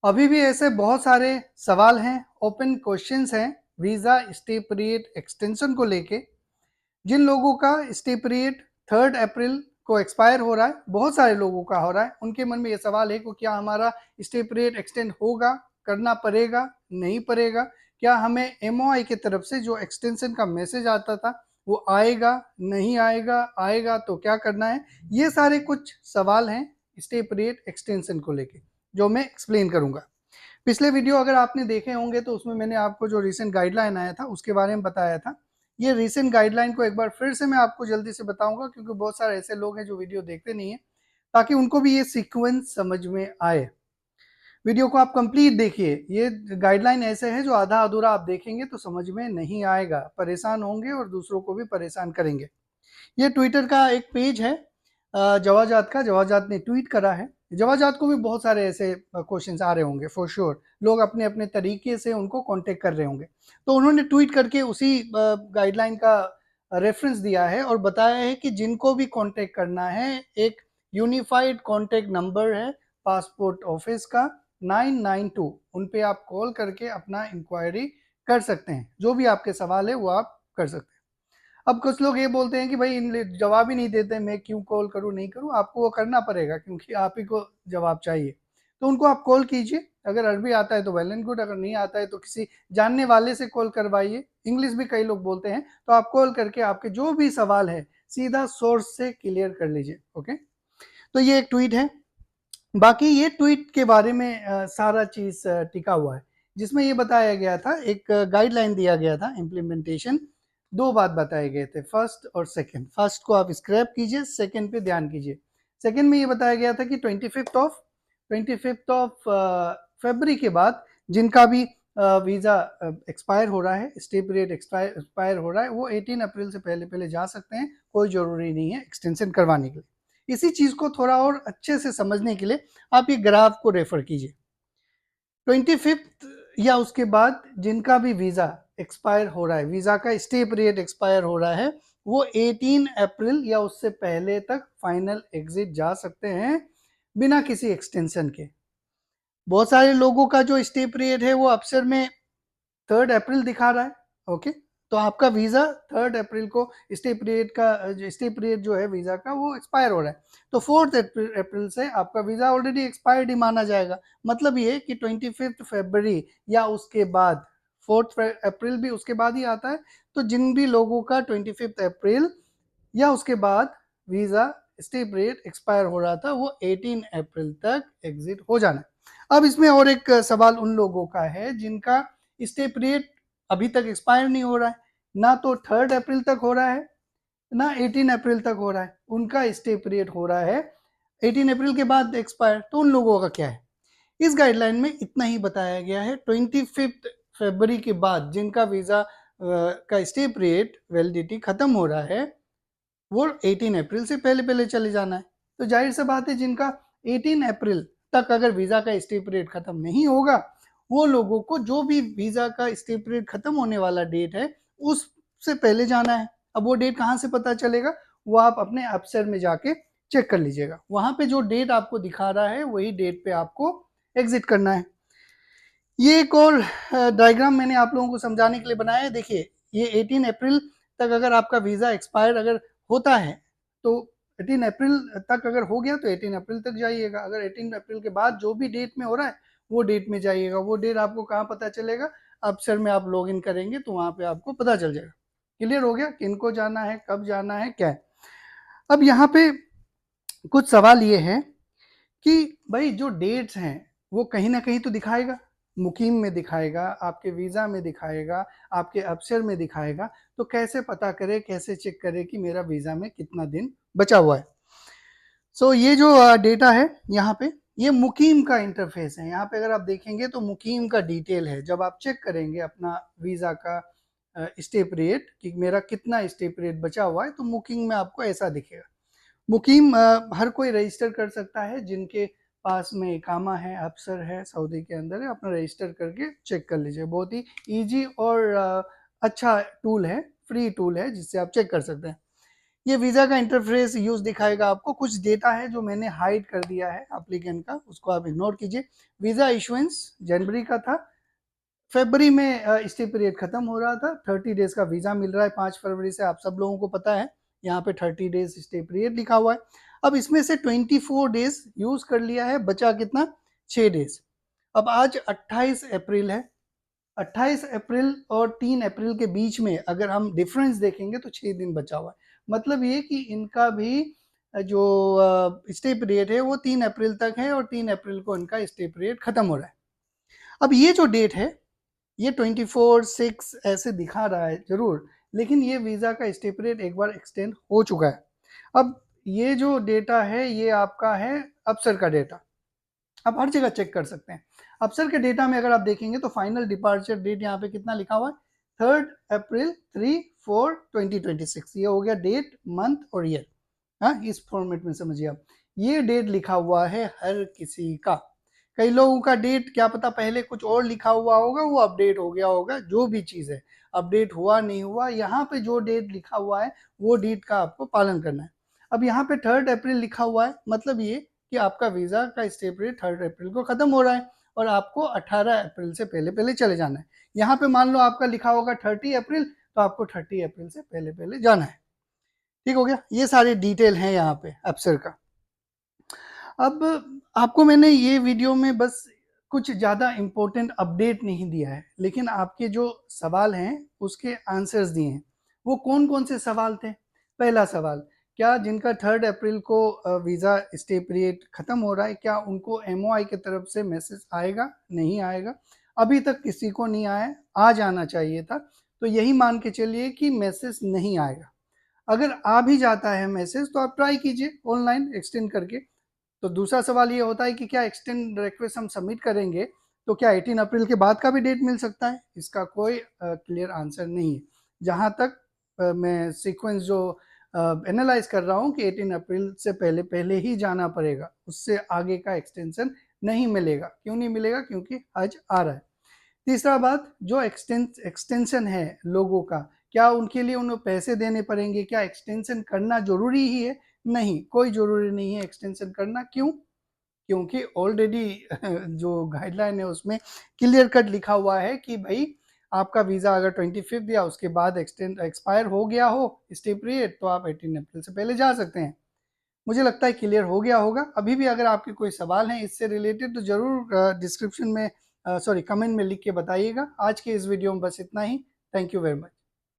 अभी भी ऐसे बहुत सारे सवाल हैं, ओपन क्वेश्चंस हैं वीज़ा स्टे पीरियड एक्सटेंशन को लेके। जिन लोगों का स्टे पीरियड 3 अप्रैल को एक्सपायर हो रहा है, बहुत सारे लोगों का हो रहा है, उनके मन में ये सवाल है कि क्या हमारा स्टे पीरियड एक्सटेंड होगा, करना पड़ेगा, नहीं पड़ेगा? क्या हमें एमओआई की तरफ से जो एक्सटेंशन का मैसेज आता था वो आएगा, नहीं आएगा, आएगा तो क्या करना है? ये सारे कुछ सवाल हैं स्टे पीरियड एक्सटेंशन को लेके, जो मैं एक्सप्लेन करूंगा। पिछले वीडियो अगर आपने देखे होंगे तो उसमें मैंने आपको जो रीसेंट गाइडलाइन आया था उसके बारे में बताया था। ये रीसेंट गाइडलाइन को एक बार फिर से मैं आपको जल्दी से बताऊंगा, क्योंकि बहुत सारे ऐसे लोग हैं जो वीडियो देखते नहीं है, ताकि उनको भी ये सीक्वेंस समझ में आए। वीडियो को आप कंप्लीट देखिए। ये गाइडलाइन ऐसे है जो आधा अधूरा आप देखेंगे तो समझ में नहीं आएगा, परेशान होंगे और दूसरों को भी परेशान करेंगे। ये ट्विटर का एक पेज है जवाजात का, जवाजात ने ट्वीट करा है। जवाजात को भी बहुत सारे ऐसे क्वेश्चंस आ रहे होंगे फॉर श्योर, लोग अपने अपने तरीके से उनको कांटेक्ट कर रहे होंगे। तो उन्होंने ट्वीट करके उसी गाइडलाइन का रेफरेंस दिया है और बताया है कि जिनको भी कांटेक्ट करना है, एक यूनिफाइड कांटेक्ट नंबर है पासपोर्ट ऑफिस का 992, उन पे आप कॉल करके अपना इंक्वायरी कर सकते हैं। जो भी आपके सवाल है वो आप कर सकते हैं। अब कुछ लोग ये बोलते हैं कि भाई इन जवाब ही नहीं देते, मैं क्यों कॉल करूं, नहीं करूं? आपको वो करना पड़ेगा क्योंकि आप ही को जवाब चाहिए। तो उनको आप कॉल कीजिए। अगर अरबी आता है तो वेल एंड गुड, अगर नहीं आता है तो किसी जानने वाले से कॉल करवाइए। इंग्लिश भी कई लोग बोलते हैं, तो आप कॉल करके आपके जो भी सवाल है सीधा सोर्स से क्लियर कर लीजिए। ओके, तो ये एक ट्वीट है। बाकी ये ट्वीट के बारे में सारा चीज टिका हुआ है, जिसमें ये बताया गया था, एक गाइडलाइन दिया गया था इम्प्लीमेंटेशन। दो बात बताए गए थे, फर्स्ट और सेकंड। फर्स्ट को आप स्क्रैप कीजिए, सेकंड पे ध्यान कीजिए। सेकंड में ये बताया गया था कि 25 ऑफ फरवरी के बाद जिनका भी वीज़ा एक्सपायर हो रहा है, स्टे पीरियड एक्सपायर हो रहा है, वो 18 अप्रैल से पहले पहले जा सकते हैं। कोई ज़रूरी नहीं है एक्सटेंशन करवाने के लिए। इसी चीज़ को थोड़ा और अच्छे से समझने के लिए आप ये ग्राफ को रेफर कीजिए। 25 या उसके बाद जिनका भी वीज़ा एक्सपायर हो रहा है, वीज़ा का स्टे पीरियड एक्सपायर हो रहा है, वो 18 अप्रैल या उससे पहले तक फाइनल एग्जिट जा सकते हैं बिना किसी एक्सटेंशन के। बहुत सारे लोगों का जो स्टे पीरियड है वो अक्सर में 3 अप्रैल दिखा रहा है। ओके, तो आपका वीज़ा 3 अप्रैल को स्टे पीरियड जो है वीज़ा का वो एक्सपायर हो रहा है, तो 4 अप्रैल से आपका वीज़ा ऑलरेडी एक्सपायर्ड ही माना जाएगा। मतलब ये कि 25 फरवरी या उसके बाद, 4 अप्रैल भी उसके बाद ही आता है। तो जिन भी लोगों का 25 अप्रैल या उसके बाद वीज़ा स्टे पीरियड एक्सपायर हो रहा था, वो 18 अप्रैल तक एग्जिट हो जाना है। अब इसमें और एक सवाल उन लोगों का है जिनका स्टे पीरियड अभी तक एक्सपायर नहीं हो रहा है, ना तो 3 अप्रैल तक हो रहा है, ना 18 अप्रैल तक हो रहा है। उनका स्टे पीरियड हो रहा है 18 अप्रैल के बाद एक्सपायर। तो उन लोगों का क्या है? इस गाइडलाइन में इतना ही बताया गया है। 25 फरवरी के बाद जिनका वीज़ा का स्टे पीरियड वैलिडिटी खत्म हो रहा है, वो 18 अप्रैल से पहले पहले चले जाना है। तो जाहिर सी बात है, जिनका 18 अप्रैल तक अगर वीज़ा का स्टे पीरियड खत्म नहीं होगा, वो लोगों को जो भी वीज़ा का स्टे पीरियड खत्म होने वाला डेट है उससे पहले जाना है। अब वो डेट कहाँ से पता चलेगा? वो आप अपने अफसर में जाके चेक कर लीजिएगा। वहाँ पे जो डेट आपको दिखा रहा है वही डेट पे आपको एग्जिट करना है। ये एक और डायग्राम मैंने आप लोगों को समझाने के लिए बनाया है। देखिए, ये 18 अप्रैल तक अगर आपका वीज़ा एक्सपायर अगर होता है, तो 18 अप्रैल तक अगर हो गया तो 18 अप्रैल तक जाइएगा। अगर 18 अप्रैल के बाद जो भी डेट में हो रहा है वो डेट में जाइएगा। वो डेट आपको कहाँ पता चलेगा? अफसर में आप लॉगिन करेंगे तो वहाँ पे आपको पता चल जाएगा। क्लियर हो गया किनको जाना है, कब जाना है, क्या है? अब यहाँ पे कुछ सवाल ये है कि भाई जो डेट्स हैं वो कहीं ना कहीं तो दिखाएगा, मुकीम में दिखाएगा, आपके वीज़ा में दिखाएगा, आपके अफसर में दिखाएगा। तो कैसे पता करे, कैसे चेक करे कि मेरा वीज़ा में कितना दिन बचा हुआ है? सो ये जो डेटा है यहाँ पे, ये मुकीम का इंटरफेस है। यहाँ पे अगर आप देखेंगे तो मुकीम का डिटेल है। जब आप चेक करेंगे अपना वीज़ा का स्टे पीरियड कि मेरा कितना स्टे पीरियड बचा हुआ है, तो मुकीम में आपको ऐसा दिखेगा। मुकीम हर कोई रजिस्टर कर सकता है, जिनके पास में इकामा है, अफसर है, सऊदी के अंदर है, अपना रजिस्टर करके चेक कर लीजिए। बहुत ही ईजी और अच्छा टूल है, फ्री टूल है जिससे आप चेक कर सकते हैं। ये वीज़ा का इंटरफेस यूज दिखाएगा आपको। कुछ डेटा है जो मैंने हाइड कर दिया है एप्लीकेंट का, उसको आप इग्नोर कीजिए। वीज़ा इशुएंस जनवरी का था, फरवरी में स्टे पीरियड खत्म हो रहा था, 30 डेज का वीज़ा मिल रहा है 5 फरवरी से, आप सब लोगों को पता है। यहाँ पे 30 डेज स्टे पीरियड लिखा हुआ है। अब इसमें से 24 डेज यूज कर लिया है, बचा कितना, 6 डेज। अब आज 28 अप्रैल है, 28 अप्रैल और 3 अप्रैल के बीच में अगर हम डिफरेंस देखेंगे तो 6 दिन बचा हुआ है। मतलब ये कि इनका भी जो स्टे पीरियड है वो 3 अप्रैल तक है, और 3 अप्रैल को इनका स्टे पीरियड खत्म हो रहा है। अब ये जो डेट है ये 24/6 ऐसे दिखा रहा है जरूर, लेकिन ये वीज़ा का स्टे पीरियड एक बार एक्सटेंड हो चुका है। अब ये जो डेटा है ये आपका है अफसर का डेटा, आप हर जगह चेक कर सकते हैं। अफसर के डेटा में अगर आप देखेंगे तो फाइनल डिपार्चर डेट यहाँ पे कितना लिखा हुआ है, 3 अप्रैल 3/4/2026। ये हो गया डेट, मंथ और ईयर। हाँ, इस फॉर्मेट में समझिए आप, ये डेट लिखा हुआ है हर किसी का। कई लोगों का डेट क्या पता पहले कुछ और लिखा हुआ होगा, वो अपडेट हो गया होगा, जो भी चीज़ है अपडेट हुआ नहीं हुआ, यहाँ पे जो डेट लिखा हुआ है वो डेट का आपको पालन करना है। अब यहाँ पे 3 अप्रैल लिखा हुआ है, मतलब ये कि आपका वीज़ा का स्टे पीरियड 3 अप्रैल को ख़त्म हो रहा है और आपको 18 अप्रैल से पहले पहले चले जाना है। यहाँ पे मान लो आपका लिखा होगा 30 अप्रैल, तो आपको 30 अप्रैल से पहले पहले जाना है। ठीक हो गया, ये सारे डिटेल हैं यहाँ पे अफसर का। अब आपको मैंने ये वीडियो में बस कुछ ज़्यादा इम्पोर्टेंट अपडेट नहीं दिया है, लेकिन आपके जो सवाल हैं उसके आंसर्स दिए हैं। वो कौन कौन से सवाल थे? पहला सवाल, क्या जिनका 3 अप्रैल को वीज़ा स्टे पीरियड ख़त्म हो रहा है, क्या उनको एमओआई की तरफ से मैसेज आएगा? नहीं आएगा, अभी तक किसी को नहीं आया, आ जाना चाहिए था। तो यही मान के चलिए कि मैसेज नहीं आएगा। अगर आ भी जाता है मैसेज तो आप ट्राई कीजिए ऑनलाइन एक्सटेंड करके। तो दूसरा सवाल ये होता है कि क्या एक्सटेंड रिक्वेस्ट हम सबमिट करेंगे तो क्या 18 अप्रैल के बाद का भी डेट मिल सकता है? इसका कोई क्लियर आंसर नहीं है। जहाँ तक मैं सीक्वेंस जो एनालाइज कर रहा हूँ कि 18 अप्रैल से पहले पहले ही जाना पड़ेगा, उससे आगे का एक्सटेंशन नहीं मिलेगा। क्यों नहीं मिलेगा? क्योंकि हज आ रहा है। तीसरा बात, जो एक्सटेंशन है लोगों का, क्या उनके लिए उन्हें पैसे देने पड़ेंगे? क्या एक्सटेंशन करना जरूरी ही है? नहीं, कोई जरूरी नहीं है एक्सटेंशन करना। क्यों? क्योंकि ऑलरेडी जो गाइडलाइन है उसमें क्लियर कट लिखा हुआ है कि भाई आपका वीज़ा अगर 25 या उसके बाद एक्सपायर हो गया हो स्टे पीरियड, तो आप 18 अप्रैल से पहले जा सकते हैं। मुझे लगता है क्लियर हो गया होगा। अभी भी अगर आपके कोई सवाल हैं इससे रिलेटेड तो ज़रूर डिस्क्रिप्शन में सॉरी कमेंट में लिख के बताइएगा। आज के इस वीडियो में बस इतना ही। Thank you very much.